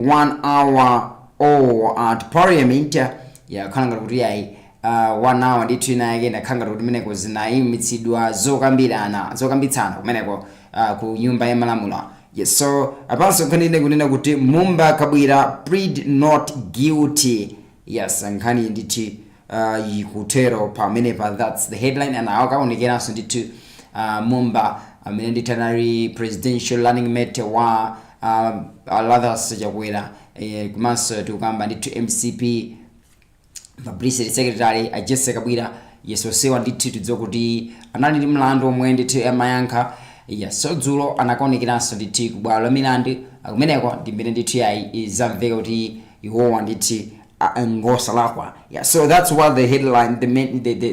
1 hour or at parliament yakhanga kuti yayi 1 hour ndithu inaye ndakhanga kuti meneko zinayimitsidwa zokambitsana kumeneko ku nyumba ya malamulo. Yes, so apanso nkhani kunena kuti Mumba Kabwira plead not guilty. Yes, nkhani ndithu ikutero pamenepa. That's the headline, and akaonekeranso ndithu Mumba amene ndithu anali presidential running mate wa Lazarus Chakwera kumanso tikukamba ndithu MCP publicity secretary Jesse Kabwira. Yes, osewa ndithu tidziwa kuti anali ndi mlandu omwe ndithu amayankha. Yes, so dzulo anakonekeranso ndithu kubwalo la milandu kumeneko ndimbene ndithu yayi zamveka kuti iwowa ndithu ngosalakwa. Yeah, so that's what the headline,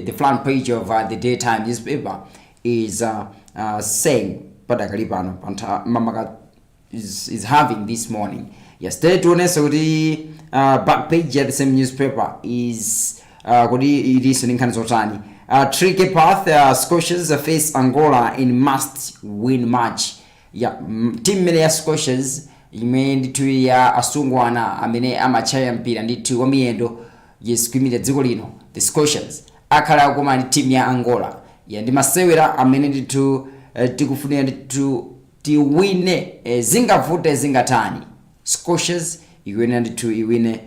the front page of the daytime newspaper is saying. Padakalipano mamaka is having this morning. Yes, today tuonesa kuti back page of the same newspaper is kuti iliso ninkhani zotani. Tricky path, Scotians face Angola in must-win match. Yeah, team mele ya Scotians imene ndithu ya asungwana amene amachaya mpira ndithu wamiyendo yesikuimira dziko lino. The Scotians akhala koma ndi team ya Angola. Yeah, ndi masewera amene ndithu tikufunira ndithu tiwine zingavute zingatani. Scotians iwene ndithu iwine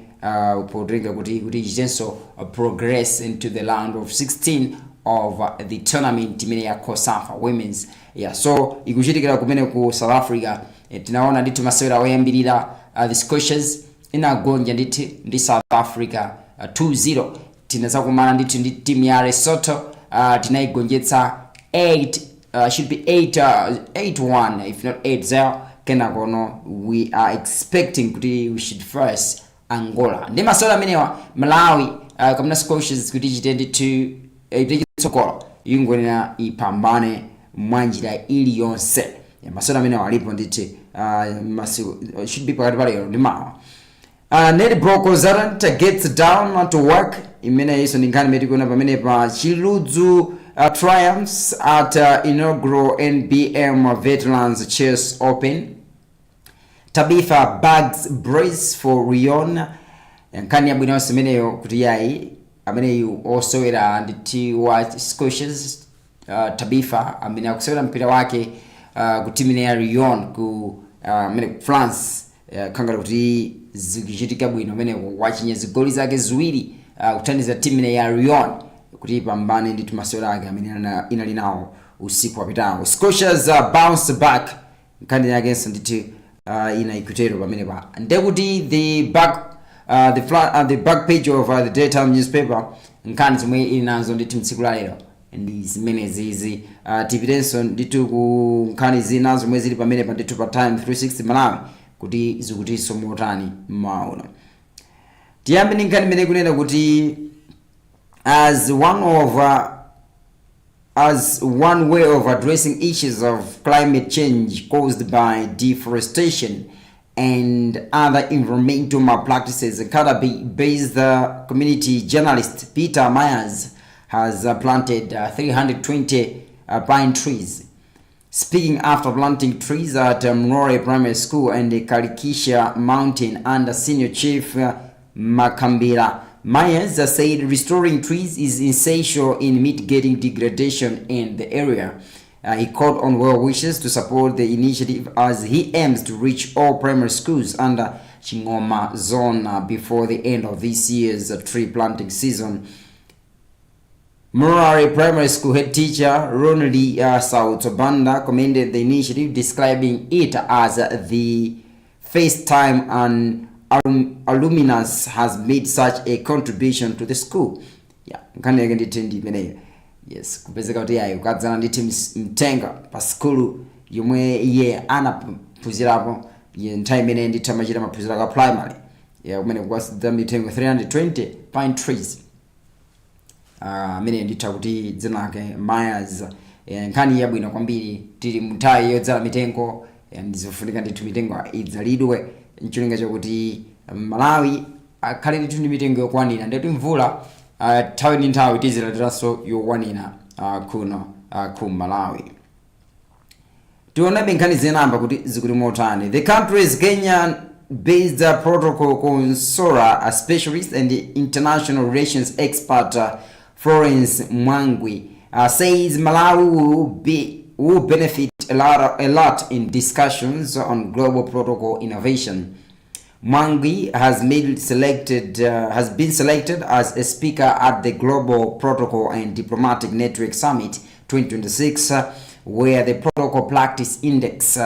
podringa kuti ijenso progress into the round of 16 of the tournament imene ya COSAFA women's. Yeah, so ikuchitikira kumene ku South Africa. Tinaona ndithu masewera oyambirira the Scotians inagonja ndithu ndi South Africa 2-0. Tinazakumana ndithu ndi team ya Lesotho tinaigonjetsa 8-1 if not 8-0. Kenakono we are expecting kuti we should first Angola. Ndi masewera amenewa Malawi kamna Scotians kuti chitendi to tsokolo ingwenera ipambane mwanjira iliyonse. Ya masewera amenewa alipo nditi should be pakati pale ndi mawa. Ned Broko Zarant gets down to work. Imene iso ndinkhani metikona pamene pa Chiludzu triumphs at inaugural NBM Veterans Chess Open. Tabitha bags brace for Rion. Nkani yabwino semeneyo kuti yayi ameneyu osewera nditi wa Scotians. Tabitha amene akusewera mpira wake ku team ya Rion ku France. Kangala kuti zikuchitika bwino amene wachinye zigoli zake ziwiri kuthandiza team ya Rion kuti ipambane ndithu masewera ake amene inali nawo usiku wapitawo. Scotians bounce back nkani yake ndithu ina ikutero pamene pa ndekuti the back page of the daytime newspaper nkani zomwe inazo ndithu mtsiku la lero ndi zimene zizi tipirenso ndithu ku nkani zina zomwe zili pamene pa ndithu pa time 360 Malawi kuti zikutinso motani mauno. Tiyambe ndi nkani imene kunena kuti as one way of addressing issues of climate change caused by deforestation and other environmental malpractices, Canada-based community journalist Peter Myers has planted 320 pine trees. Speaking after planting trees at Murray Primary School and the Karikisha Mountain under Senior Chief Makambira, Myers said restoring trees is essential in mitigating degradation in the area. He called on well wishers to support the initiative as he aims to reach all primary schools under Chingoma zone before the end of this year's tree planting season. Murray Primary School head teacher Ronald Sautobanda commended the initiative, describing it as the first time an alumnus has made such a contribution to the school. Yeah, nkani yake nditendi meneyo. Yes, kupezeka kuti yayi ukadzana nditi mtenga pa school yomwe iye anaphunzirapo ye nthawi imene ndithu amachita maphunziro ka primary. Yeah, kumene kwasida mitengo 320 pine trees. Mene nditha kuti dzina lake Myers. Nkani yabwino kwambiri tili muthawi yodzala mitengo ndizofunika ndithu mitengo idzalidwe nchilinga chakuti Malawi akhale ndithu ndi mitengo yokwanira ndeti mvula nthawi ndi nthawi tizilatiranso yokwanira kuno ku Malawi. Tiona benkhani zinamba kuti zikuti motani. The country's Kenyan based protocol consular specialist and international relations expert Florence Mwangwi says Malawi will benefit a lot in discussions on global protocol innovation. Mwangwi has been selected as a speaker at the Global Protocol and Diplomatic Network Summit 2026, where the Protocol Practice Index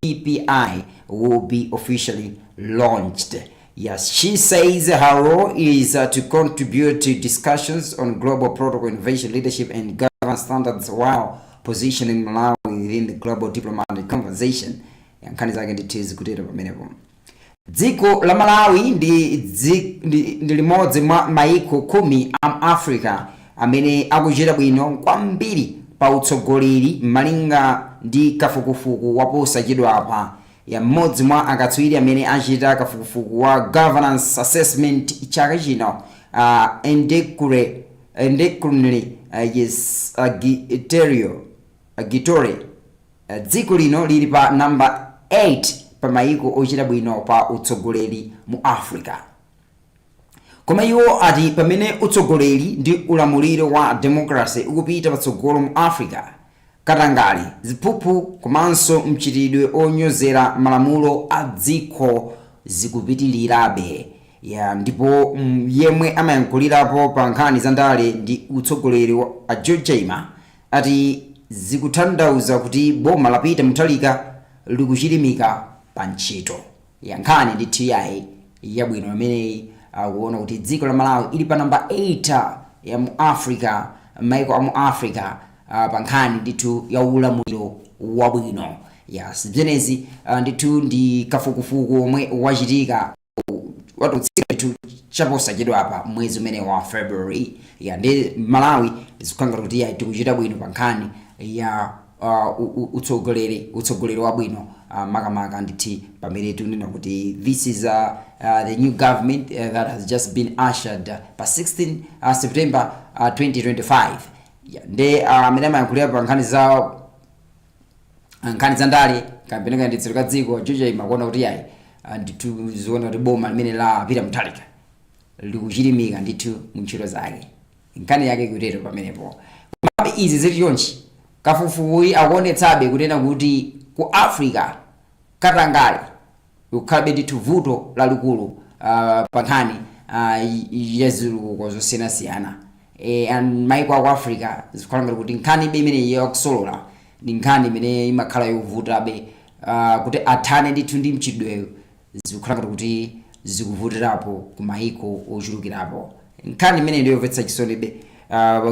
PPI will be officially launched. Yes, she says her role is to contribute to discussions on global protocol innovation, leadership, and governance standards while positioning Malawi within the global diplomatic conversation. Yankhani zake ndithizi kutero pamenepo. Dziko la Malawi ndi limodzi mwa maiko 10 a Africa amene akuchita bwino kwambiri pa utsogoleri malinga ndi kafukufuku waposachedwa apa. Ya mmodzi mwa akatswiri amene achita kafukufuku wa governance assessment chaka chino Endekunle Gitore. Dziko lino lili pa number 8 pa maiko ochita bwino pa utsogoleri mu Africa. Koma iwo ati pamene utsogoleri ndi ulamuliro wa democracy ukupita patsogolo mu Africa, katangali, ziphuphu komanso mchitidwe onyozera malamulo a dziko zikupitilirabe. Ya ndipo yemwe amayankhulirapo pa nkhani za ndale ndi utsogoleri wa George Chaima ati zikutanthauza kuti boma lapita muthalika likuchilimika pa ntchito. Ya nkhani ndi TI yabwino amene akuona kuti dziko la Malawi ili pa number 8 ya mu Africa, maiko a mu Africa pa nkhani ndithu ya ulamuliro wabwino. Yes, zimenezi ndithu ndi kafukufuku omwe wachitika watutsiku chaposachedwa apa mwezi umene wa February. Ya ndi Malawi zikukhala kuti tikuchita bwino pa nkhani ya utsogoleri wabwino makamaka nditi pamene tunena kuti this is the new government that has just been ushered pa 16 September 2025. Nde amene amayankhulira pa nkhani za ndale kapena nditsiro ka dziko George imakuona kuti yayi ndithu ziona kuti boma limene lapita muthalika likuchilimika ndithu mu ntchito zake. Nkhani yake kutero pamenepo. Komabe izi zili chonchi kafukufuku akuonetsabe kunena kuti ku Africa katangali ukhabe ndithu vuto lalikulu pa nkhani ya ziluko zosiyanasiyana. And maiko aku Africa zikukhala kuti nkhani imene yakusolola ndi nkhani imene imakhala yovutabe kuti athane ndithu ndi mchitidweyo, zikukhala kuti zikuvutirapo ku maiko ochulukirapo. Nkhani imene ndiyo yomvetsa chisonibe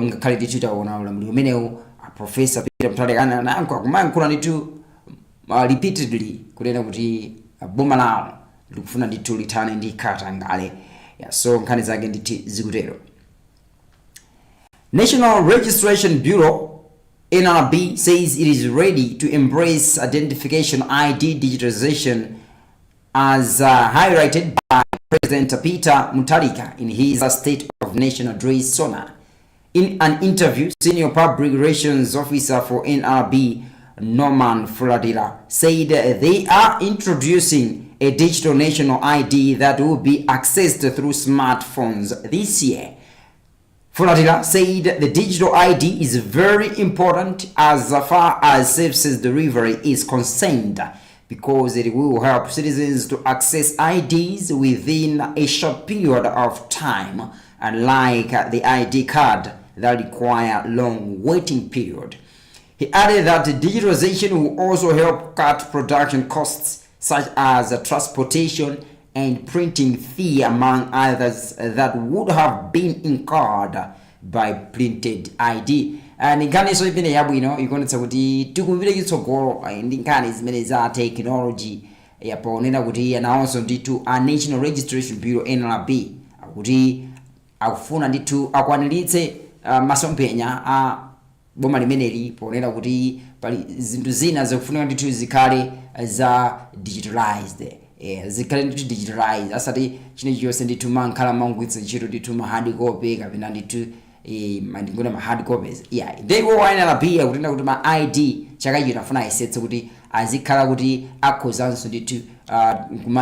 ngakhale ndithu taona ulamuliro umenewu Professor Peter Muthalika akumayankhula ndithu repeatedly kunena kuti boma lawo likufuna ndithu lithane ndi katangale. So nkhani zake ndithu zikutero. National Registration Bureau NRB says it is ready to embrace identification ID digitalization as highlighted by President Peter Muthalika in his State of Nation address SONA. In an interview, Senior Public Relations Officer for NRB, Norman Fuladila, said they are introducing a digital national ID that will be accessed through smartphones this year. Fuladila said the digital ID is very important as far as services delivery is concerned because it will help citizens to access IDs within a short period of time, unlike the ID card that require long waiting period. He added that digitalization will also help cut production costs such as transportation and printing fee among others that would have been incurred by printed ID. And nkhani so ipine yabwino ikuonetsa kuti tikupita chitsogolo ndi nkhani zimene za technology yaponena kuti anawonso ndithu a National Registration Bureau NRB akuti akufuna ndithu akwaniritse masomphenya a boma limeneli ponena kuti pali zinthu zina zikufunika ndithu zikhale za digitalized. Zikhale ndithu digitalized asati chilichonse ndithu mankhala mangwitsa ntchito ndithu ma hard copy kapena ndithu mandingona ma hard copies. They go NRB akutenda kuti ma ID chaka chino afuna ayesetse kuti azikhala kuti akhozanso ndithu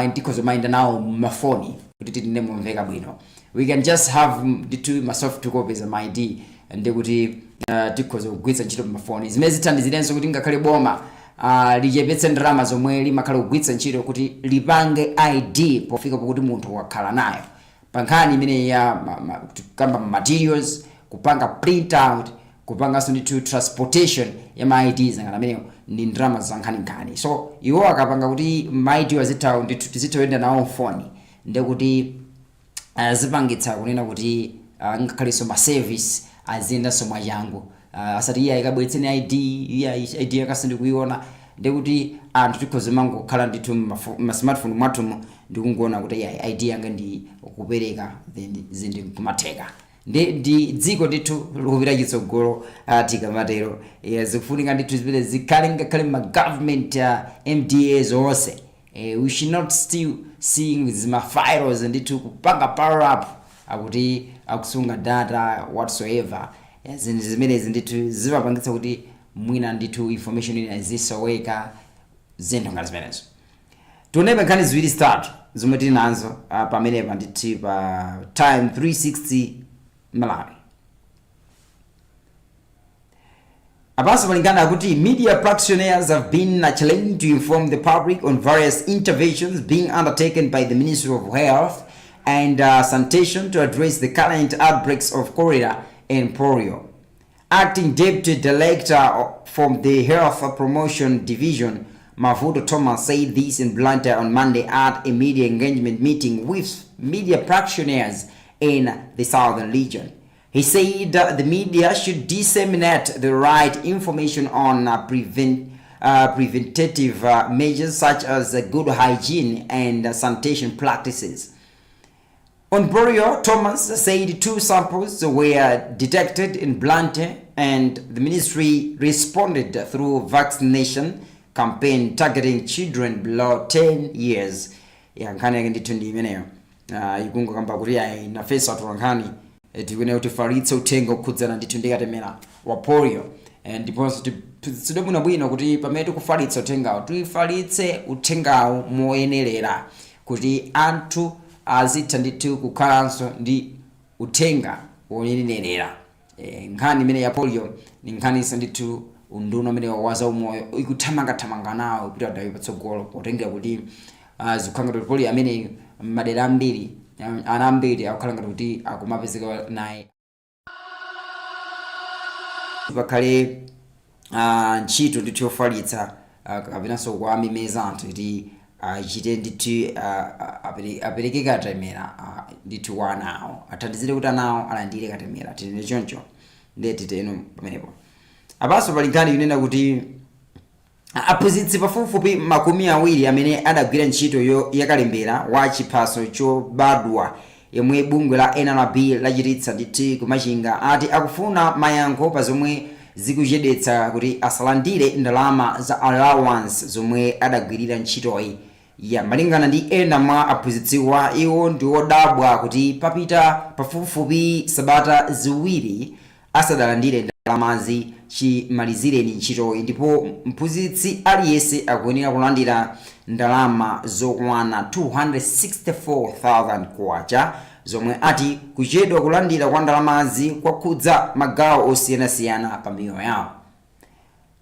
ndikhoza kumayenda nawo mafoni kuti titinde mumveka bwino. We can just have nditu ma soft copies of my ID ndikuti tikhoza kugwiritsa ntchito mafoni. Zimene zithandizirenso kuti ngakhale boma lichepetse ndalama zomwe limakhala kugwiritsa ntchito kuti lipange ID pofika pokuti munthu wakhala nayo. Pankhani imene ya kamba materials, kupanga print out, kupanganso nditu transportation ya ma IDs ngati amenewo ndi ndalama zankhaninkhani. So iwo akapanga kuti ma ID wazithawo nditu tizitoyenda nawo phone ndikuti zipangitsa kunena kuti ngakhalenso ma service aziyendanso mwachangu. Asati iya ikabweretseni ID yakasi ndikuiona ndikuti anthu tikhoza mangokhala ndithu ma smartphone mwathumu ndikungoona kuti ID yanga ndi kupereka then zinthu kumatheka. Ndi dziko ndithu likupita chitsogolo tikamatero. Zikufunika ndithu zimene zikhale ngakhale ma government MDAs onse. We should not still seeing with my files ndithu kupanga power up akuti akusunga data whatsoever. Zimenezi ndithu zimapangitsa kuti mwina ndithu information ina zisoweka zinthu ngati zimenezo. Tunepe nkhani ziwiri start zomwe tili nazo pamenepa ndithu pa Time 360 Malawi. Apanso palingana kuti media practitioners have been challenged to inform the public on various interventions being undertaken by the Ministry of Health and Sanitation to address the current outbreaks of cholera and polio. Acting Deputy Director from the Health Promotion Division, Mavuto Thomas, said this in Blantyre on Monday at a media engagement meeting with media practitioners in the southern region. He said the media should disseminate the right information on preventative measures such as good hygiene and sanitation practices. On polio, Thomas said 2 samples were detected in Blantyre and the ministry responded through vaccination campaign targeting children below 10 years. Nkhani yake ndithu ndi imeneyo. Ikungo kamba kuti na face watu nkhani tikune utifalitse uthenga ukhudzana ndithu ndikatemera wa polio. Ndiponso tidabwino bwino kuti pamene tikufalitsa uthengawo tifalitse uthengawo moyenerera kuti anthu azitha ndithu kukhalanso ndi uthenga woyenerera. Nkhani imene ya polio ni nkhani ndithu unduna umene waza umoyo ikuthamanga nawo kupita dayi patsogolo potengera kuti zikhanga kuti polio amene madera ambiri ana ambiri akukhala ngati kuti akumapezeka naye. Pakhale ntchito ndithu yofalitsa kapenanso kuwamemeza anthu kuti achite ndithu apereke katemera ndithu wanawo athandizire kuti anawo alandire katemera tine choncho ndeti eno pamenepo. Apanso pali nkhani inena kuti aphunzitsi pafupifupi makumi awiri amene adagwira ntchito yakalembera wa chiphaso chobadwa yomwe bungwe la NLB lachititsa ndithu kumachinga ati akufuna mayankho pa zomwe zikuchedwetsa kuti asalandire ndalama za allowance zomwe adagwirira ntchitoyi. Malingana ndi ena mwa aphunzitsiwa, iwo ndi odabwa kuti papita pafupifupi sabata ziwiri asadalandire ndalamazi chimalizireni ntchitoyi, ndipo mphunzitsi aliyense akuyenera kulandira ndalama zokwana 264,000 kwacha zomwe ati kuchedwa kulandira kwa ndalamazi kwakhudza magawo osiyanasiyana pa miyoyo yawo.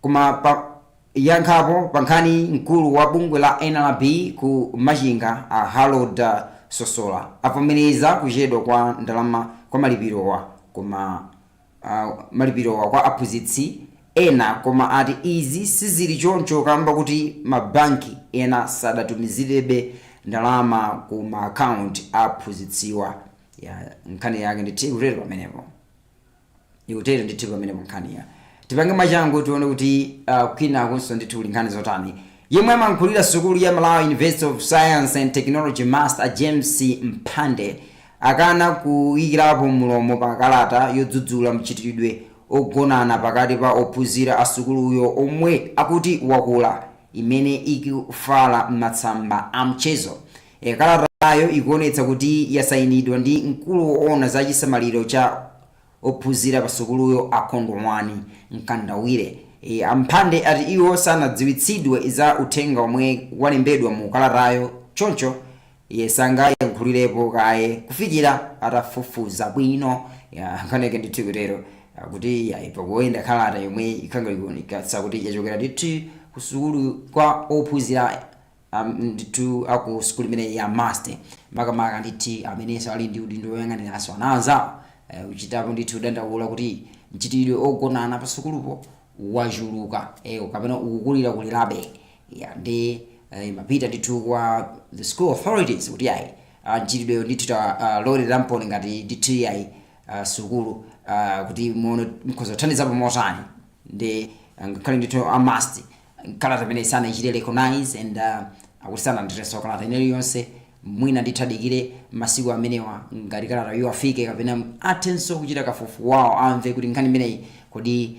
Koma yankhapo pankhani mkulu wa bungwe la NLB ku machinga Harold Sosola avomereza kuchedwa kwa ndalama kwa malipirowa koma malipirowa kwa aphunzitsi ena, koma ati izi sizili choncho kamba kuti mabanki ena sadatumizirebe ndalama ku ma account aphunzitsiwa. Nkhani yake ndithu kutero pamenepo ikutero ndithu pamenepo nkhani ya tipange machangu tione kuti kwina kunso ndithu nkhani zotani. Yemwe amankhulira sukulu ya Malawi University of Science and Technology Master James Mpande akana kuyikirapo mulomo pa kalata yodzudzula mchitidwe ogonana pakati pa ophunzira asukuluyo omwe akuti wakula imene ikufala m'matsamba a mchezo. Kalatayo ikuonetsa kuti yasayinidwa ndi mkulu woona za chisamaliro cha ophunzira pa sukuluyo Akondwani Nkandawire. amphande ati iwo sanadziwitsidwe za uthenga omwe walembedwa mu kalatayo choncho sangayankhulirepo kaye kufikira atafufuza bwino nkhani ndithu kutero kuti pakuenda kalata yomwe ikhangalikuoneka kuti yachokera ndithu ku sukulu kwa ophunzira ndithu aku sukulu imene ya master makamaka ndithu amenenso ali ndi udindo woyang'aniranso ana anzawo uchitapo ndithu dandaula kuti mchitidwe ogonana pa sukulupo wachuluka kapena ukukulirabe ndi mapita ndithu kwa the school authorities kuti mchitidweyo ndithu lolera mponi ngati ndithu sukulu kuti muone mkhoza kuthandizapo motani ndi ngakhale ndithu amasti kalata imene sanaichite recognize and akuti sanandireso kalata ineyo yonse mwina ndithu adikire masiku amenewa ngati kalata yo afike kapena atenso kuchita kafufu wawo amve kuti nkhani imeneyi kodi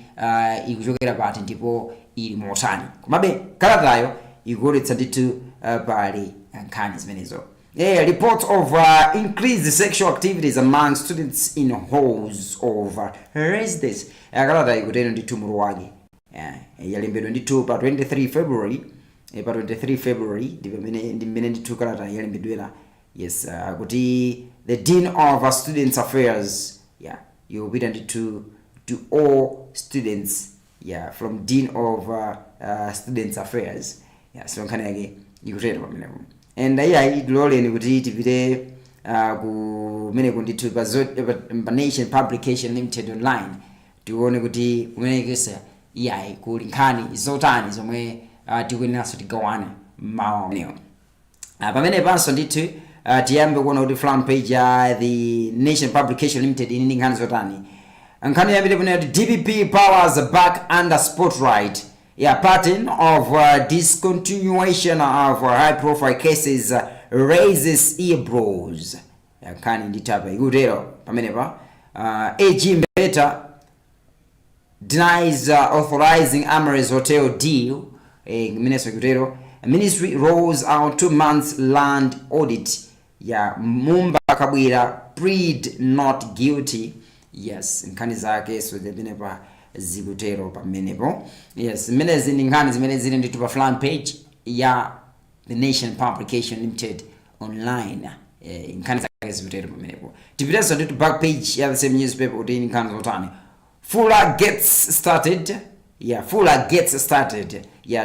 ikuchokera pati ndipo ili motani komabe kalatayo ikuonetsa ndithu pali nkhani zimenezo. Reports of increased sexual activities among students in halls of residence. Kalata ikutero ndithu mutu wake yalembedwa ndithu pa 23 February ndimene ndithu kalata yalembedwera kuti the Dean of Students Affairs yopita ndithu to all students from Dean of Students Affairs so nkhani yake ikutero pamenepo and idololeni kuti tipite kumeneko ndithu pa Nation Publication Limited online tione kuti kumenekesa kuli nkhani zotani zomwe tikuyeneranso tigawane mawu amenewo pamene panso ndithu tiyambe kuona kuti front page ya the Nation Publication Limited ini ndi nkhani zotani. Nkhani yambire pano kuti DPP powers back under spotlight pattern of discontinuation of high profile cases raises eyebrows. Nkhani ndithu apa ikutero pamenepa AG Mbeta denies authorizing Amaris Hotel deal. Minister Gutero ministry rolls out 2 months land audit. Mumba Kabwira plead not guilty. Nkhani zake so zimenepa zikutero pamenepo. Zimene nkhani zimene zili ndithu pa front page ya the Nation Publication Limited online. Nkhani zake zikutero pamenepo. Tipitenso ndithu back page ya the same newspaper kuti nkhani zotani. Fuller gets started.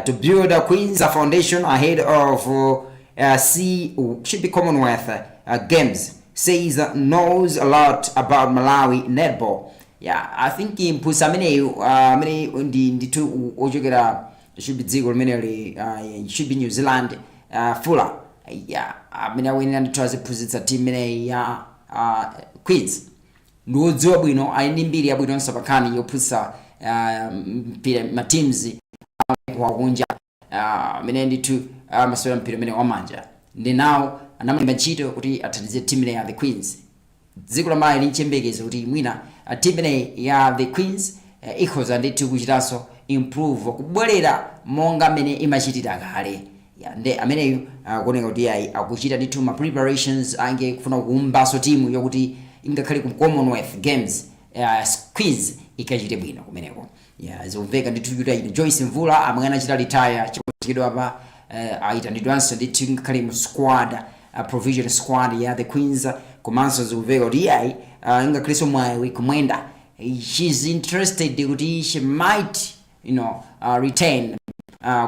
To build a Queen's foundation ahead of should be Commonwealth Games. Says knows a lot about Malawi netball. I think in Pusamene many ndithu ochokera should be dziko limene should be New Zealand Fuller. Amene ndithu aziphunzitsa team imene ya Queens. Ndodziwa bwino ali mbiri yabwino nsapakani yophunzitsa ma teams wakunja amene ndithu masewera mpira amene wamanja ndi nawo anamalimbikitsa ntchito kuti athandize team ya the Queens. Dziko la Malawi linchembekezo kuti mwina team ya the Queens ikhoza ndithu kuchitanso improve kubwerera monga amene imachitira kale. Ndi ameneyo kuoneka kuti akuchita ndithu ma preparations ange kufuna kuumbaso team yokuti ingakhale ku Commonwealth Games Queens ikachite bwino kumeneko. Zomveka ndithu kuti Joyce Mvula amene anachita retire chikidwa apa aitandidwanso ndithu ngakhale mu squad provision squad ya the Queens komanso zomveka kuti ingakhalenso mwayi kumwenda. She's interested kuti she might retain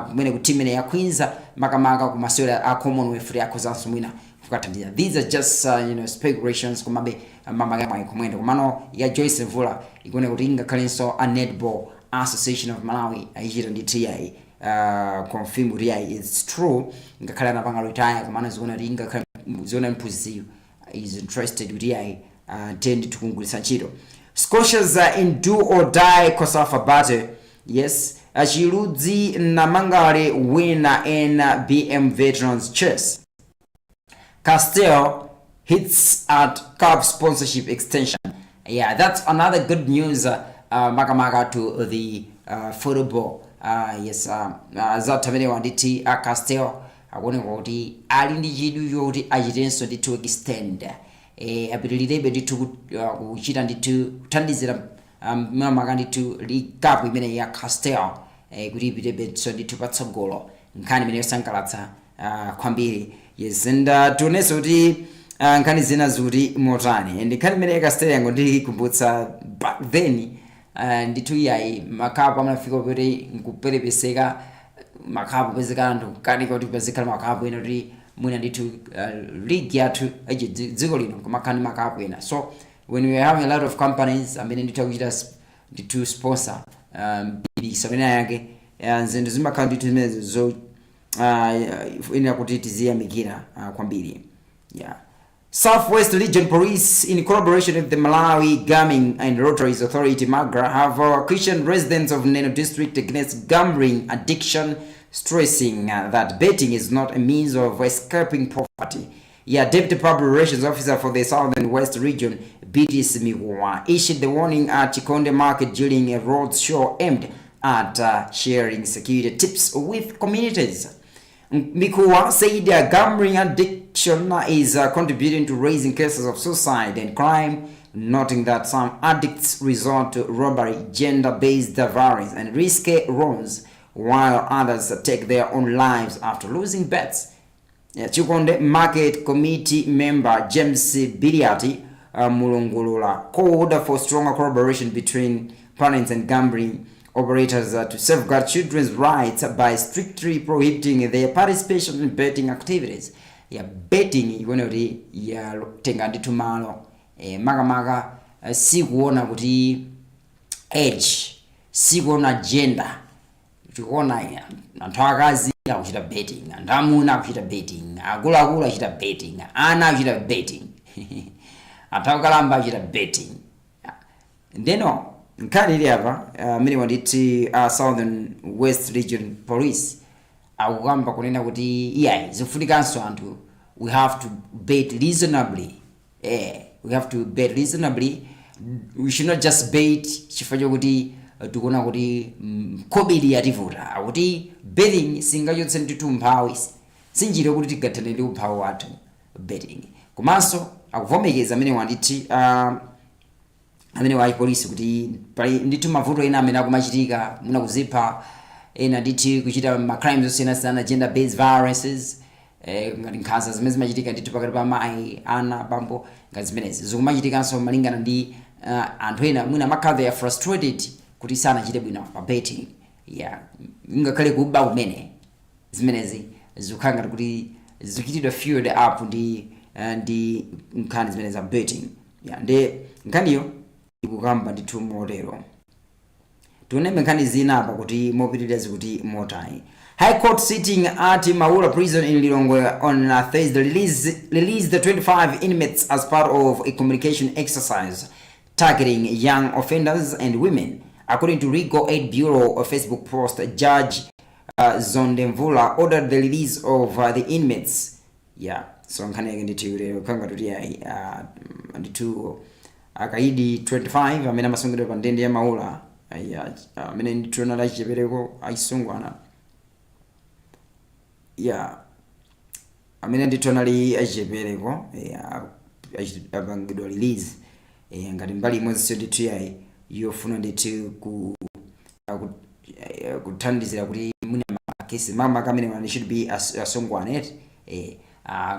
kumene ku team ya Queens makamaka ku masewera a Commonwealth yakozanso mwina kukathandiza. These are just speculations kumabe mamaga mwayi kumwenda komano ya Joyce Mvula ikuone kuti ingakhalenso a netball association of Malawi aichita ndithu confirm kuti it's true ngakhale anapanga retire komano zikuona kuti ingakhala ziona mphunzitsiyo is interested kuti tend to kugwiritsa ntchito. Scotia's in do or die COSAFA battle. Chiludzi Namangale winner in BM Veterans Chess. Castell hits at club sponsorship extension. That's another good news makamaka to the football. Zatamene wanditi Castell akuoneka kuti ali ndi chidwi choti achitenso ndithu extend apitilirebe ndithu kuchita ndithu kuthandizira mama ndithu likapu imene ya Castel kuti ipitebenso ndithu patsogolo nkhani imene yosangalatsa kwambiri. Yes, and tionenso kuti nkhani zina zikuti motani, and nkhani imene Castel yango ndikumbutsa back then ndithu yayi makapu amafika kuti nkuperepeseka makapu pezeka anthu kanika kuti pezekhala makapu ena kuti mwina ndithu league yathu dziko lino kumakhani makapu ena. So when we are having a lot of companies amene ndithu akuchita ndithu sponsor bisabena yake nzindu zimakhala ndithu zimenezo zo ina kuti tiziyamikira kwambiri. Yeah. Southwest Region Police, in collaboration with the Malawi Gaming and Lotteries Authority (MAGRA), have questioned residents of Neno District against gambling addiction, stressing that betting is not a means of escaping poverty. Yeah, Deputy Public Relations Officer for the Southern West Region, BTS Miguwa, issued the warning at Chikonde Market during a road show aimed at sharing security tips with communities. Mikuwa said gambling addiction is contributing to raising cases of suicide and crime, noting that some addicts resort to robbery, gender-based violence, and risky loans, while others take their own lives after losing bets. Chikonde Market Committee member James Biliati Mulungulula called for stronger collaboration between parents and gambling operators to safeguard children's rights by strictly prohibiting their participation in betting activities. Betting ikonoti tenga ndithu malo makamaka sikuona kuti age, sikuona gender, tikuona anthu akazi akuchita betting, anthu amuna akuchita betting, akuluakulu akuchita betting, ana akuchita betting, anthu akalamba akuchita betting. Ndeno nkhani ili apa mini wanditi Southern West Region Police akukamba kunena kuti iyayi zifunikanso anthu we have to bet reasonably. We have to bet reasonably. We should not just bet chifukwa chokuti tikuona kuti COVID yativuta akuti betting singachotse ndithu umphawi, sinjira kuti tigathane ndi umphawi wathu betting. Komanso akuvomekeza amene wanditi amene wa polisi kuti pali ndithu mavuto ena amene akumachitika muna kuzipha ena ndithu kuchita ma crimes osiyana-siyana, gender based violences, ngati nkhanza zimene zimachitika ndithu pakati pa amayi, ana, bambo, ngati zimenezi zikumachitikanso malingana ndi anthu ena mwina amakhala they are frustrated kuti sanachite bwino pa betting. Yeah, ngakhale kuba kumene zimenezi zikukhala ngati kuti zikuchitidwa fueled up ndi nkhani zimene za betting. Yeah, ndi nkhaniyo ikukamba ndithu motero. Tunembe nkhani zina apa kuti mopitirira kuti motai. High Court sitting at Maula Prison in Lilongwe on Thursday released the 25 inmates as part of a communication exercise targeting young offenders and women. According to Rigo 8 Bureau of Facebook post, Judge Zondemvula ordered the release of the inmates. Yeah, so nkhani yake ndithu lero kanga kuti ndithu akaidi 25 amene amasungidwa pa ndende ya Maula amene ndithu nala chipereko aisungwana. Yeah, amene ndithu nali achipereko apangidwa release ngati mbali imodzi ndithu yayi yofuna ndithu kuthandizira kuti mune makesi mama kamene one should be asungwana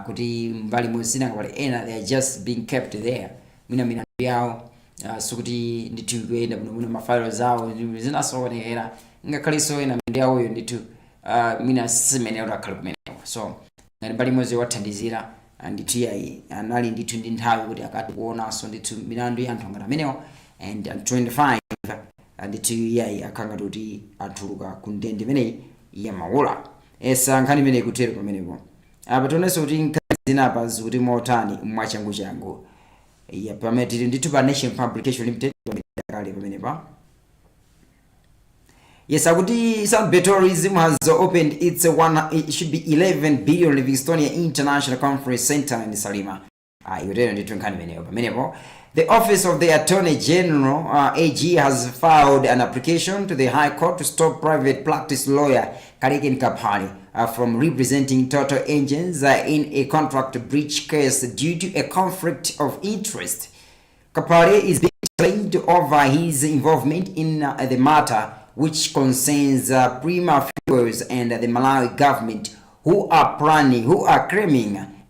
kuti mbali imodzi ngapali ena they are just being kept there mina yawo sukuti ndithu kuyenda muno mafiles awo zinasoonekera ngakhaliso ena yawo yo ndithu mina simene akhala kumene. So ngati mbali imodzi wathandizira ndithu yayi anali ndithu ndi nthawi kuti akati kuonanso ndithu milandu ya anthu ngati amenewo and 25 ndithu yayi akhanga kuti atuluka ku ndende imeneyi ya Maula. Esa nkhani imeneyi kutero pamenepo apa tionenso kuti nkhani zinapa zikuti motani mwachangu ya pamene ndithu pa Nation Publication Limited kale pamenepa. Yes, akuti South Tourism has opened its it should be 11 billion Livingstonia International Conference Center in Salima. The Office of the Attorney General AG has filed an application to the High Court to stop private practice lawyer Karikin Kapali from representing Total Engines in a contract breach case due to a conflict of interest. Kapali is being claimed accused over his involvement in the matter, which concerns Prima Fuels and the Malawi government, who are claiming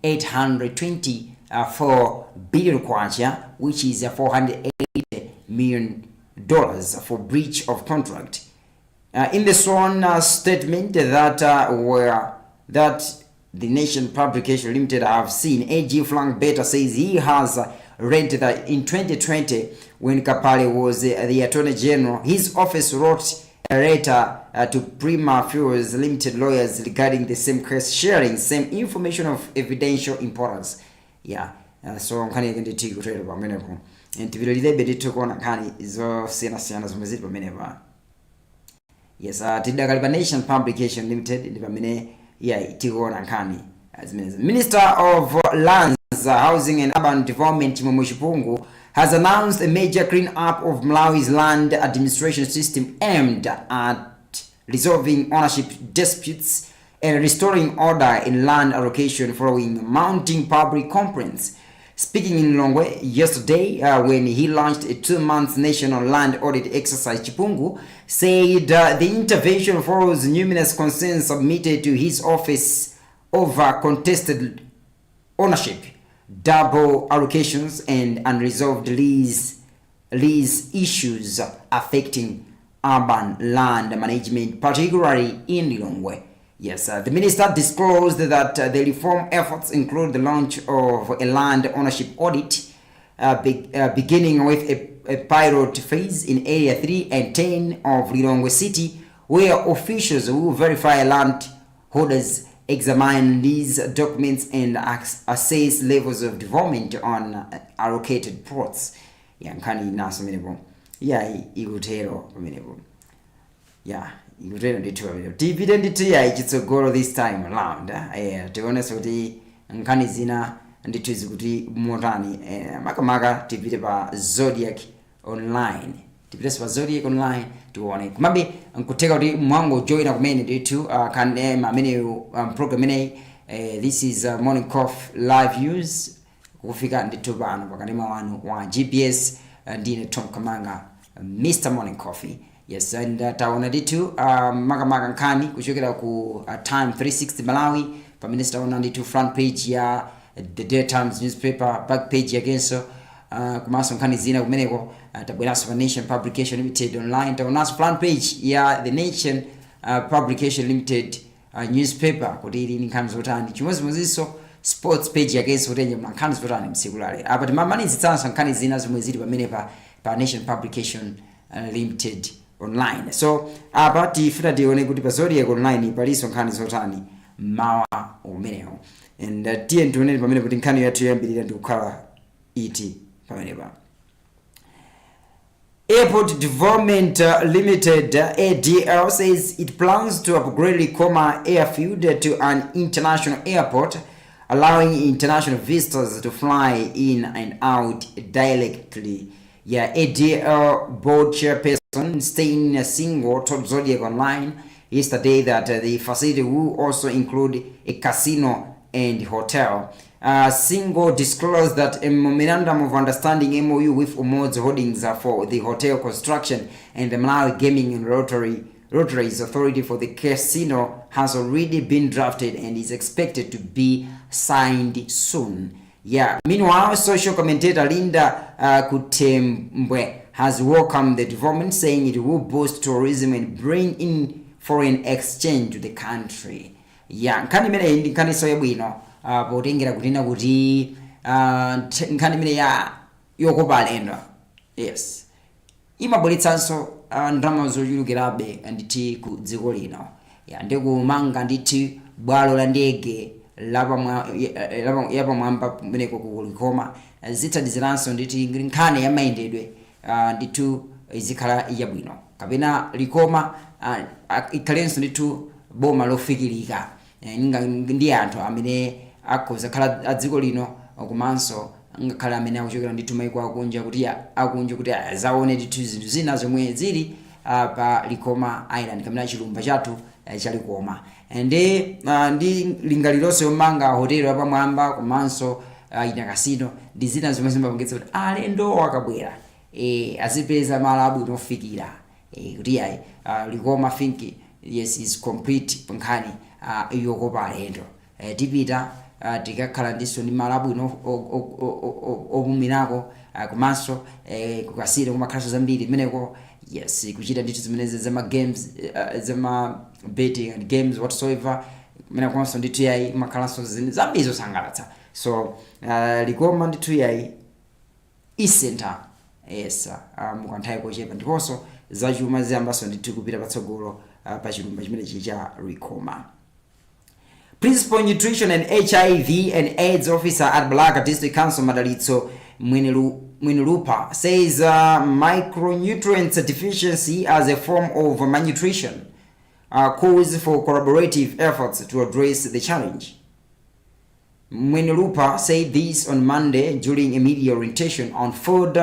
824 billion kwacha, which is $480 million for breach of contract. In the sworn statement that the Nation Publication Limited have seen, AG Frank Beta says he has read that in 2020, when Kapale was the Attorney General, his office wrote a letter to Prima Fuels Limited lawyers regarding the same case, sharing same information of evidential importance. So nkani yake nditi kutero pamenepo ntivilo lilebe nditokona nkani izo siyana zomwe zili pamenepa. Yes, tidakalipa Nation Publication Limited ndi pamene tikuona nkani zimenezi. Minister of Lands, Housing and Urban Development Chimwemwe Chipungu has announced a major clean-up of Malawi's land administration system aimed at resolving ownership disputes and restoring order in land allocation following mounting public complaints. Speaking in Lilongwe yesterday when he launched a 2-month national land audit exercise, Chipungu said the intervention follows numerous concerns submitted to his office over contested ownership, double allocations, and unresolved lease issues affecting urban land management, particularly in Lilongwe. Yes, the minister disclosed that the reform efforts include the launch of a land ownership audit, beginning with a pilot phase in Area 3 and 10 of Lilongwe City, where officials will verify landholders, examine these documents, and assess levels of development on allocated plots. Nkani naso menebo. Igutero menebo. Igutero ndithu menebo. Dividend chitsogolo this time around. Tione kuti nkani zina ndithu zikuti motani. Makamaka tipite pa Zodiac Online. Tipite pa Zodiac Online tuone. Kumabe nkuteka kuti mwango join kumene ndithu kanema amene program ine this is Morning Coffee live news kufika ndithu pano pakanema wanu wa GPS ndine Tom Kamanga, Mr. Morning Coffee. Yes, and taona ndithu makamaka nkani kuchokera ku Time 360 Malawi pa minister ona ndithu front page ya The Day Times newspaper, back page yagenso kumaso nkani zina kumeneko tabweraso pa Nation Publication Limited online, taonaso front page ya The Nation Publication Limited newspaper kuti ili nkani zotani chimozimoziso sports page yagenso kutenje nkani zotani msikulale apa timamani zitsanso nkani zina zomwe zili pamene pa Nation Publication Limited online. So apa tifuna tione kuti pa Zodiac Online paliso nkani zotani mawa umenewo, and tiye ndione pamene kuti nkani yathu yambirira ndikukhala iti pamene pa Airport Development Limited ADL says it plans to upgrade Likoma Airfield to an international airport, allowing international visitors to fly in and out directly. ADL board chairperson Stein Singo told Zodiac Online yesterday that the facility will also include a casino and hotel. Singo disclosed that a memorandum of understanding MOU with Umoja Holdings for the hotel construction and the Malawi Gaming and Lotteries Authority for the casino has already been drafted and is expected to be signed soon. Meanwhile, social commentator Linda Kutembwe has welcomed the development, saying it will boost tourism and bring in foreign exchange to the country. Nkani mene nkani so yabwino potengera kutina kuti nkani mene ya yokobalendo. Yes, imabweretsanso ndalama zochulukirabe nditi ku dziko lino. Ndikumanga nditi bwalo la ndege yapamwamba kumeneko ku Likoma zitadiziranso nditi nkhani ya mayendedwe nditu izikhala yabwino kapena Likoma ikhalenso nditu boma lofikirika ndi anthu amene akhoza khala adziko lino komanso ngakhala amene akuchokera ndithu maiko akunja kuti azaone ndithu zinthu zina zomwe zili pa Likoma Island kapena chilumba chathu cha Likoma. Ndi lingalilonse yomanga hotelo yapamwamba komanso ina casino ndi zina zomwe zimapangitsa kuti alendo akabwera azipeza malabu inofikira kuti yayi Likoma think yes is complete pankhani yokopa alendo tipita tikakhala ndiso ndi malabu ino opumirako komanso kukasire kumakhalanso zambiri meneko yes kuchita ndithu zimenezi zama games zama betting and games whatsoever mena konso ndithu yayi makhalanso zambiri zosangalatsa so Likoma ndithu yayi isenta yes mukanthawi kochepa ndiponso zachuma ziyambaso ndithu kupita patsogolo pa chilumba chimenechi cha Likoma. Principal Nutrition and HIV and AIDS Officer at Balaka District Council Madalitso Mwinilupa says micronutrients deficiency as a form of malnutrition calls for collaborative efforts to address the challenge. Mwinilupa said this on Monday during a media orientation on food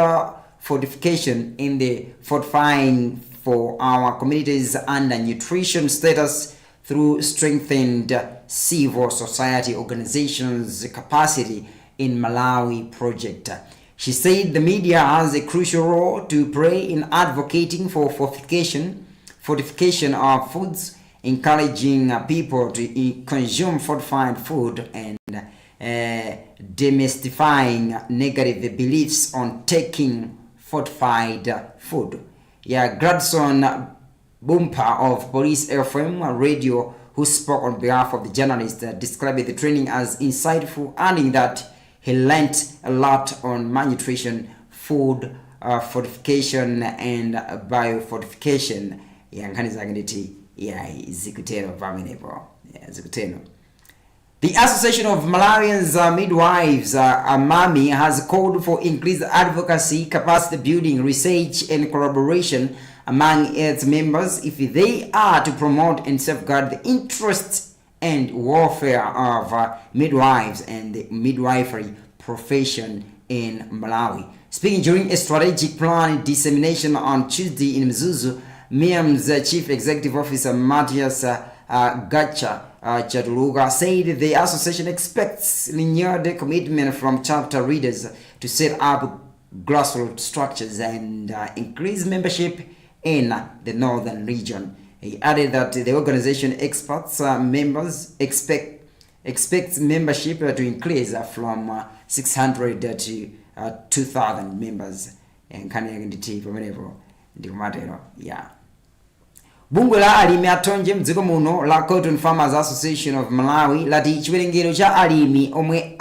fortification in the Fortifying for Our Communities Under Nutrition Status through strengthened civil society organizations' capacity in Malawi project. She said the media has a crucial role to play in advocating for fortification of foods, encouraging people to consume fortified food and demystifying negative beliefs on taking fortified food. Gladson Bumper of Police FM Radio, who spoke on behalf of the journalist, described the training as insightful, adding that he learnt a lot on malnutrition, food fortification, and biofortification. The Association of Malawians Midwives, AMAMI, has called for increased advocacy, capacity building, research, and collaboration among its members if they are to promote and safeguard the interests and welfare of midwives and the midwifery profession in Malawi. Speaking during a strategic plan dissemination on Tuesday in Mzuzu, MIAM's Chief Executive Officer Matthias Gacha Chatuluga said the association expects renewed commitment from chapter leaders to set up grassroots structures and increase membership in the northern region. He added that the organization members expects membership to increase from 600 to 2,000 members. Bungwe la alimi atonje mdziko muno la Cotton Farmers Association of Malawi lati chiwerengero cha alimi omwe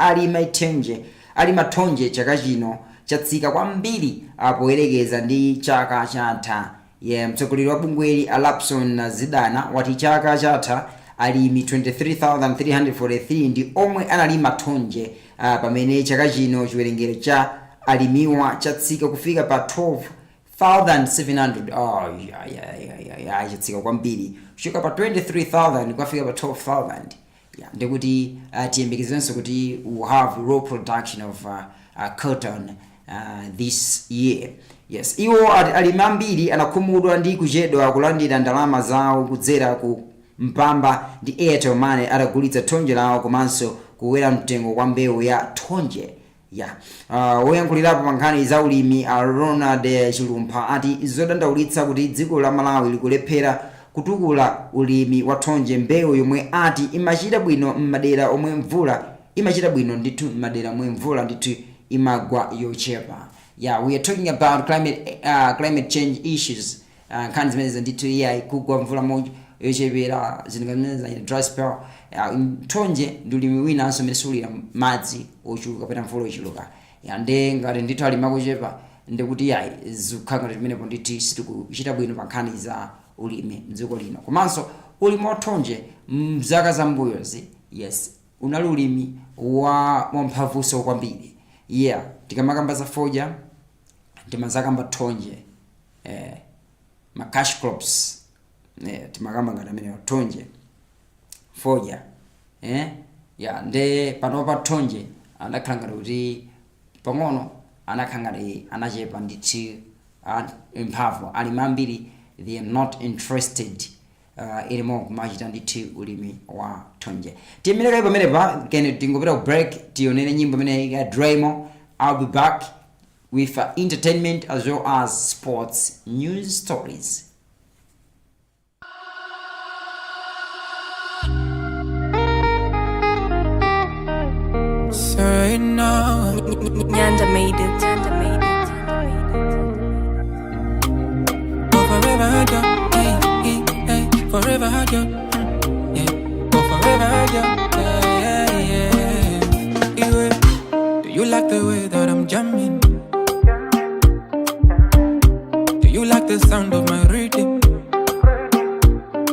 alimatonje chaka chino chatsika kwambiri poyerekeza ndi chaka chatha. Mtsogoleri wa bungweli Alapson Zidana wati chaka chatha alimi 23,343 ndi omwe analima tonje pamene chaka chino chiwerengero cha alimiwa chatsika kufika pa 12,700. Chatsika kwambiri kushuka pa 23,000 kwafika pa 12,000. Ndikuti tiyembekezenso kuti we have raw production of cotton this year. Yes, iwo alimi ambiri anakhumudwa ndi kuchedwa kulandira ndalama zawo kudzera ku Mpamba ndi Airtel Money atagulitsa tonje lawo komanso kuwera mtengo kwa mbewu ya tonje. Woyankhulirapo pa nkhani za ulimi Ronald Chilumpha ati zodandaulitsa kuti dziko la Malawi likulephera kutukula ulimi wa tonje, mbewu yomwe ati imachita bwino m'madera omwe mvula imachita bwino ndithu m'madera omwe mvula ndithu imagwa yochepa. We are talking about climate change issues. Nkhani zimene ndithu kugwa mvula moja yochepera zingameza dry spell. Tonje ndi ulimi winanso mesulira madzi ochuluka pena mvula ochuluka. Nde ngati ndithu alima kuchepa ndikuti zikukhala zimenepo ndithu sitikuchita bwino pa nkhani za ulimi mdziko lino. Komanso ulimi wa tonje mzaka zambuyozi unali ulimi wa mphamvuso kwambiri. Tikamakamba za foja timazakamba tonje ma cash crops timakamba ngati amene tonje foja nde panopa tonje anakhala ngati kuti pang'ono anakhala ngati anachepa ndithu mphamvu. Alimi ambiri they are not interested anymore kumachita ndithu ulimi wa tonje. Tiyemereka pamenepa kene tingopita ku break tionene nyimbo imene ya Draymo. I'll be back. with entertainment as well as sports news stories. Say no. Nyanda made it. Go forever, yo. Hey, hey, hey. Forever, yo. Yeah. Go forever, yo. Yeah. Do you like the way that I'm jamming? Do you like the sound of my rhythm?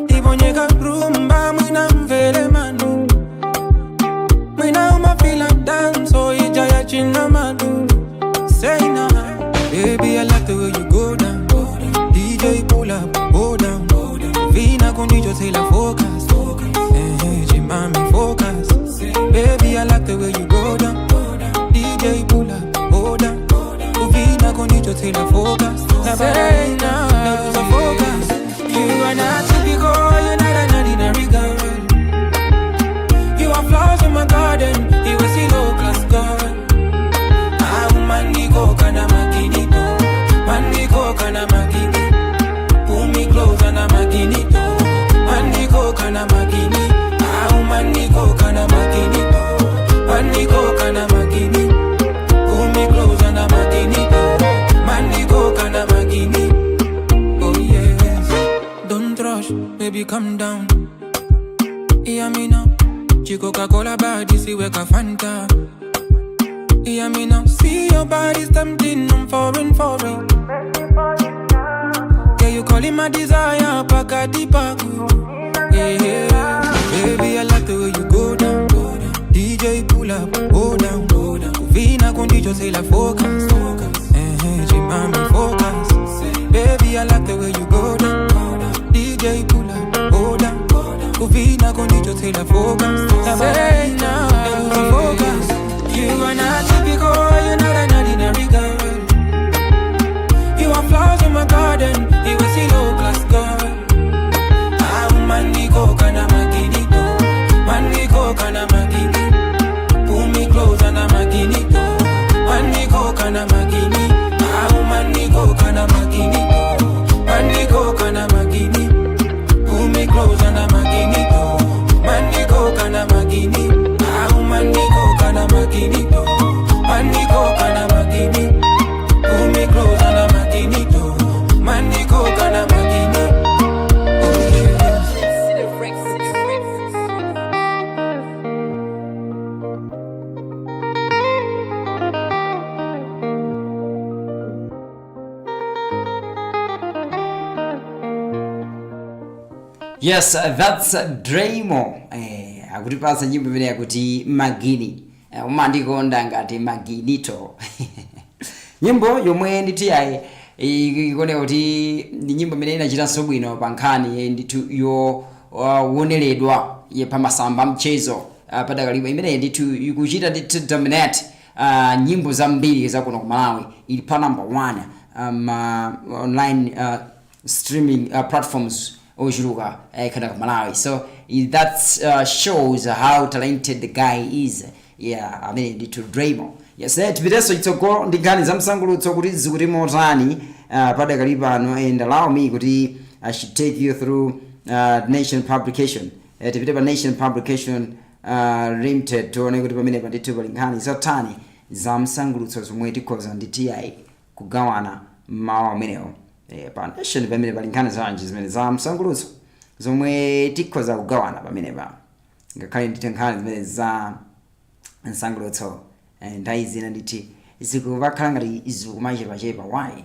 Ibonyeka rumba mwina mvele manu. Mwina umafila dance so ijaya china manu. Say nah, baby I like the way you go down. DJ pull up, go down. Vina condicio say la focus. Hey, mami focus. Baby I like the way you go down. DJ pull up, go down. Vina condicio say la focus. Say nah, so focus. You are not typical, you're not an ordinary girl. You are flowers in my garden, you will see low class girl. Maniko kana makinito, maniko kana makini. Pull me close and makinito, maniko kana makini. Maniko kana makinito, maniko kana makini. Pull me close and makinito, maniko kana makini. Oh yes, don't rush, baby calm down. Hear me now, Coca-Cola body, see where ka Fanta. Hear me now, see your body's tempting, I'm foreign. Yeah, you calling my desire, Pakati Paku. Yeah, baby, I like the way you go down. DJ pull up, go down. Vina condicio say la focus. Mami focus. Baby, I like the way you go down. DJ pull up, go down. Vina condicio say la focus. Say now, focus. You are not typical, you're not an ordinary girl. You are flowers in my garden, you will see low class girl. Maniko kana makinito, maniko kana makini. Pull me close and makinito, maniko kana makini. Maniko kana makinito, maniko kana makini. Pull me close and makinito, maniko kana makini. Maniko kana makinito, maniko kana makini. Pull me close and makinito, maniko kana makini. Oh yes. Yes, that's Draymo. Akutipasa nyimbo imene yakuti Magini. Umandikonda ngati Maginito. Nyimbo yomwe nditi ayi ikone kuti ndi nyimbo imene inachitanso bwino pa nkhani nditu yo woneledwa ye pamasamba mchezo padakalipa imene nditu ikuchita nditu dominate nyimbo zambiri za kuno ku Malawi ili pa number 1 online streaming platforms ochiluka kana ku Malawi. So that shows how talented the guy is. Yeah, I mean nditu Draymo. Yes, tipiteso itsogolo ndi nkhani za msangulutso kuti zikuti motani padakalipa ano, and allow me kuti I should take you through Nation Publication. Tipite pa Nation Publication limited tione kuti pamene panditu pali nkhani zotani za msangulutso zomwe tikhoza nditi ayi kugawana mawu amenewo. Pa Nation pamene pali nkhani zanji zimene za msangulutso zomwe tikhoza kugawana pamene pa ngakhale ndite nkhani zimene za msangulutso ndaizina nditi zikuvakhala ngati izikumachepachepa. Why?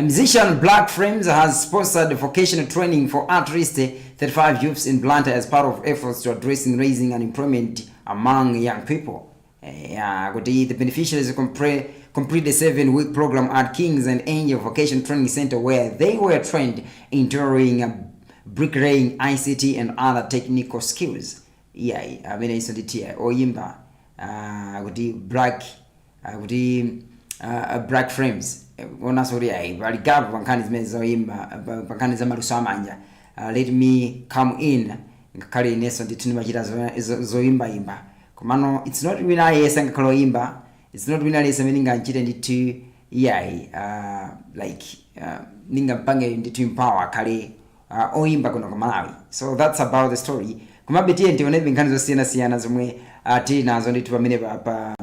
Musician Black Frames has sponsored vocational training for at least 35 youths in Blantyre as part of efforts to addressing raising unemployment among young people. The beneficiaries complete the 7-week program at Kings and Angel Vocational Training Center, where they were trained in tailoring, bricklaying, ICT, and other technical skills. I mean, it's on the tier or yimba. Black Frames ona sorry bali gapo pankani zimene zoyimba pankani za maluso amanja. Let me come in ngakhale ineso ndithu ndimachita zoyimba imba komano it's not wina yesa ngakhale imba, it's not wina yesa amene ngachite ndithu like ninga mpange ndithu empower kale oimba kuno ku Malawi. So that's about the story. Kumabe tiye ndione nkhani zosiyana zomwe tinazo ndithu pamene pa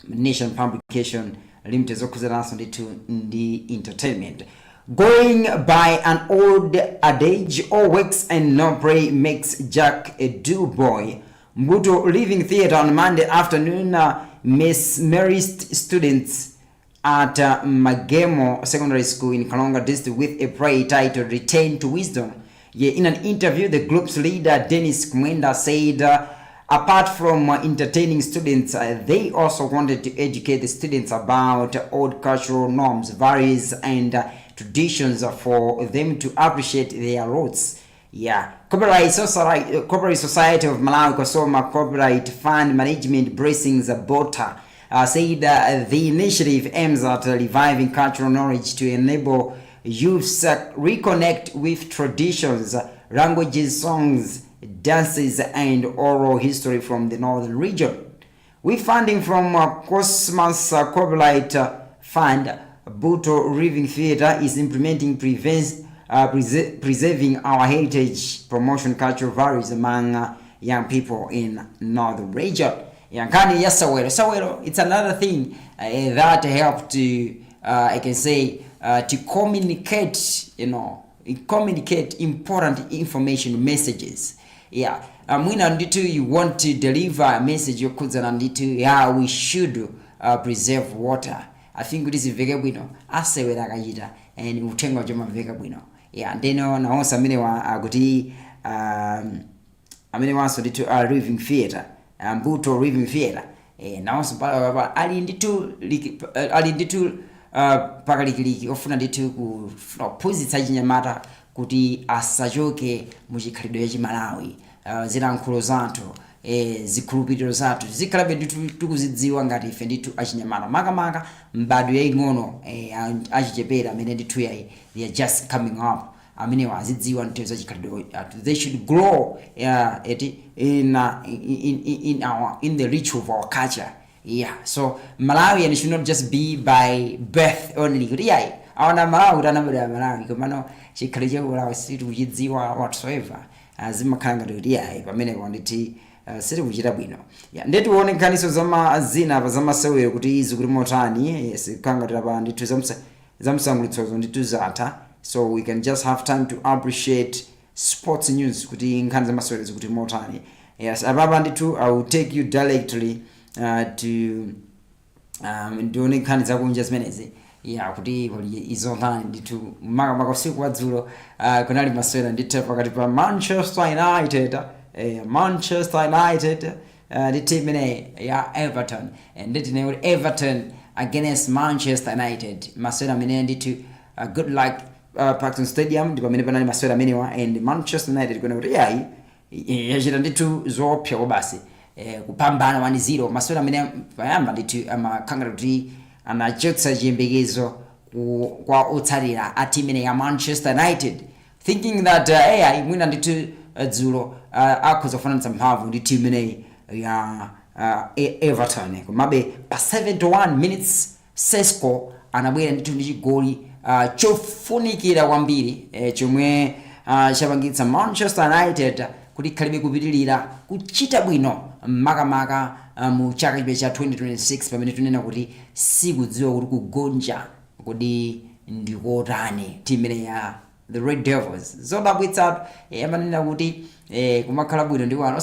Nation Publication Limited zokhudzanaso ndithu ndi entertainment. Going by an old adage, all works and no play makes Jack a do-boy. Mbuto Living Theatre on Monday afternoon mesmerized students at Magemo Secondary School in Kalonga District with a play titled Return to Wisdom. In an interview, the group's leader Dennis Kumwenda said apart from entertaining students, they also wanted to educate the students about old cultural norms, values, and traditions for them to appreciate their roots. Copyright Society of Malawi Kosoma Copyright Fund Management Blessings Bota said the initiative aims at reviving cultural knowledge to enable youths reconnect with traditions, languages, songs, dances, and oral history from the northern region. With funding from Cosmos Copyright Fund, Buto Living Theatre is implementing preserving our heritage, promotion cultural values among young people in northern region. Yankani Sawero, it's another thing that helped to, I can say, to communicate, communicate important information messages. Mwina nditu you want to deliver a message yokudzana nditu we should preserve water. I think it is very bwino asewera kachita and utenga choma veka bwino. Ndeno naonsa amene akuti amene wanso nditu Living Theatre, Mbuto Living Theatre. Naonso pala ali nditu pakalikiliki ofuna nditu kuphunzitsa chinyamata kuti asachoke muchikhalidwe cha Malawi. Zilankhulo zathu, zikhulupiriro zathu zikhalabe tikuzidziwa ngati ife ndithu achinyamata makamaka mbadwo yaing'ono achichepere amene ndithu yayi they are just coming up amene wazidziwa nteo za chikhalidwe athu. They should grow in the reach of our culture. So Malawian should not just be by birth only kuti yayi awana Malawi kuti anabadwa Malawi komano chikhalidwe cha Malawi sitikuchidziwa whatsoever. Zimakhala kuti yayi pamene nditi siri kuchita bwino. Ndetu uone nkhaniso zina zamasewero kuti izi kuti motani kanga tapa ndithu zamsangulitsozo ndithu zatha. So we can just have time to appreciate sports news kuti nkhani zamasewero kuti motani. Ababa ndithu I will take you directly to ndione nkhani zakunja zimenezi. Kuti izotani ndithu maka usiku wadzulo kunali masewera ndithu pakati pa Manchester United the team ya Everton and ndithu Everton against Manchester United masewera amene ndithu good luck Parkson Stadium ndipo amene panali masewera amenewa and Manchester United kuna kuti yachita ndithu zopsa basi kupambana 1-0 masewera amene payamba ndithu amakhala kuti anachotsa chiyembekezo kwa otsalira a team ya Manchester United thinking that mwina ndithu dzulo akhoza kufananitsa mphamvu ndi team ya Everton komabe pa 71 minutes Sesko anabwera ndithu ndi chigoli chofunikira kwambiri chomwe chapangitsa Manchester United kuti khalibe kupitilira kuchita bwino makamaka mu chaka cha 2026 pamene tunena kuti sikudziwa kuti kugonja kuti ndikotani team ya the Red Devils. Zodabwitsa amanena kuti kumakhala bwino ndi wana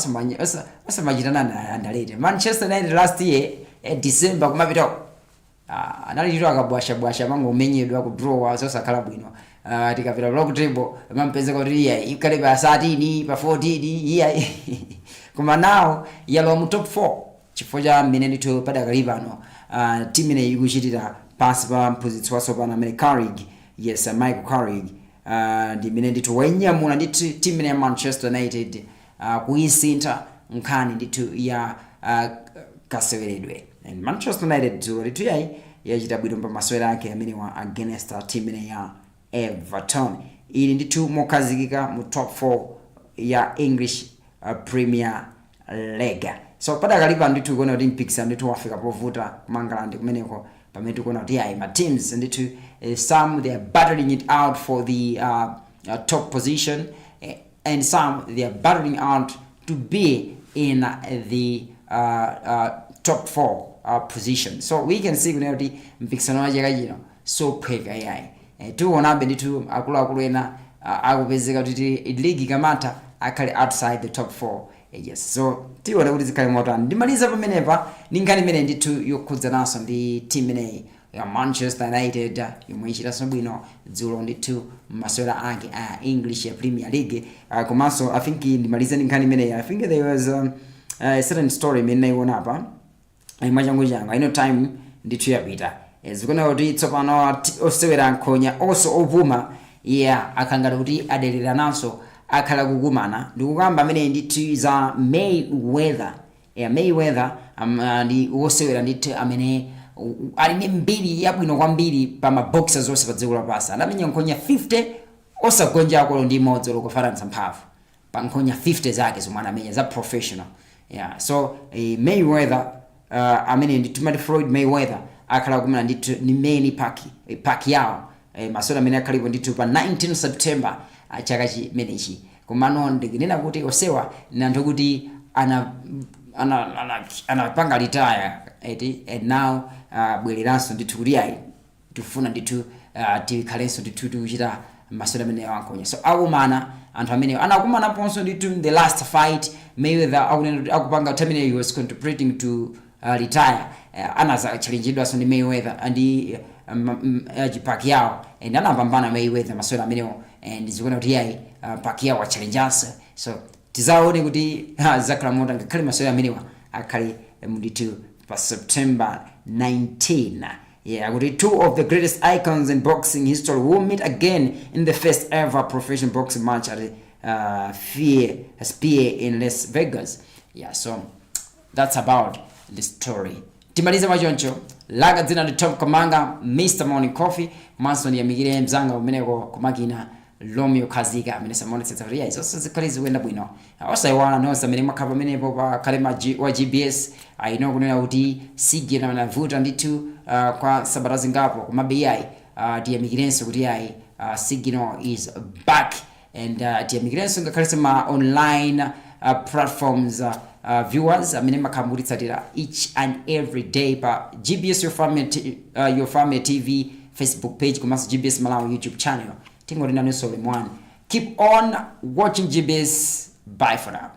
osamachitana andalete. Manchester United last year December kumapita analito akabwasha mango umenyedwa ku draw zosakhala bwino. Tikapita log table mampeza kuti ikale pa 13 pa 14 kuma now yalo mu top 4 chifukwa cha mmene ndithu padakalipa ano team ine ikuchitira pasi pa mphunzitsi watsopano amene Carrick Michael Carrick ndi mmene ndithu wanyamula ndithu team ya Manchester United kuisintha nkhani ndithu ya kaseweredwe and Manchester United ndithu yachita bwino pa masewera ake amene wa against team ya Everton. Ili ndithu mokazikika mu top 4 ya English Premier League. So padakalipa ndithu kuona Olympics ndithu wafika povuta kumangala ndi kumeneko pamene tikuona kuti ayi ma teams ndithu some they are battling it out for the top position, and some they are battling out to be in the top 4 position. So we can see kuti mpikisano wa chaka chino so phweka yayi tikuonabe ndithu akuluakulu ena akupezeka kuti league ikamata akhale outside the top 4. Yes, so tiona kuti zikhale motani. Ndimaliza pamenepa ndi nkhani imene ndithu yokhudzananso ndi team ineyi ya Manchester United yomwe ichitanso bwino dzulo ndithu masewera ake a English ya Premier League. Komanso I think ndimaliza ndi nkhani imeneyi. I think there was a certain story imene naiona apa mwachangu I know time ndithu yapita zikuona kuti tsopano osewera nkhonya also opuma akangati kuti adelerananso akhala kukumana ndikukamba amene ndithu za Mayweather. Mayweather ndi osewera ndithu amene ali ndi mbiri yabwino kwambiri pa maboxers onse pa dziko lapansi. Anamenya nkhonya 50 osagonja akolo ndi imodzi lokufananitsa mphamvu pa nkhonya 50 zake zomwe anamenya za professional. So Mayweather amene ndithu Floyd Mayweather akhala kumana ndithu ni Manny Pacquiao masewera amene akhalipo ndithu pa 19 September chaka chimenechi. Komano ndikunena kuti osewa nanthu kuti anapanga retire and now bwereranso ndithu kuti ayi tifuna ndithu tikhalenso ndithu tikuchita masewera amene wankhonya. So akumana anthu amene anakumana ponso ndithu the last fight Mayweather akupanga terminal he was contemplating to retire anaza challenge so ndi Mayweather and Pacquiao and anapambana Mayweather masewera amenewo and zikuona kuti yayi Pacquiao challenges. So tizaone kuti zakhala mota ngakhale masewera amenewa akhale ndithu pa September 19. Kuti two of the greatest icons in boxing history will meet again in the first ever professional boxing match at Sphere in Las Vegas. So that's about the story. Timaliza machoncho laga dzina ndi Tom Kamanga, Mr. Morning Coffee, manso ndi yamikire mzanga umeneko kumakina Romeo Kazika amene samone tsetsaria izo zikhali zikuenda bwino. Osaiwana nonse amene makhapa amenepo pa kalema wa GBS aino kunena kuti sigi na navuta ndithu kwa sabata zingapo kumabe ai tiyamikirenso kuti ai Signal is back and tiyamikirenso ngakhale ma online platforms viewers amene makhambulitsatira each and every day pa GBS Your Family TV Facebook page komanso GBS Malawi YouTube channel. Tingo lina nuso limwani. Keep on watching GBS. Bye for now.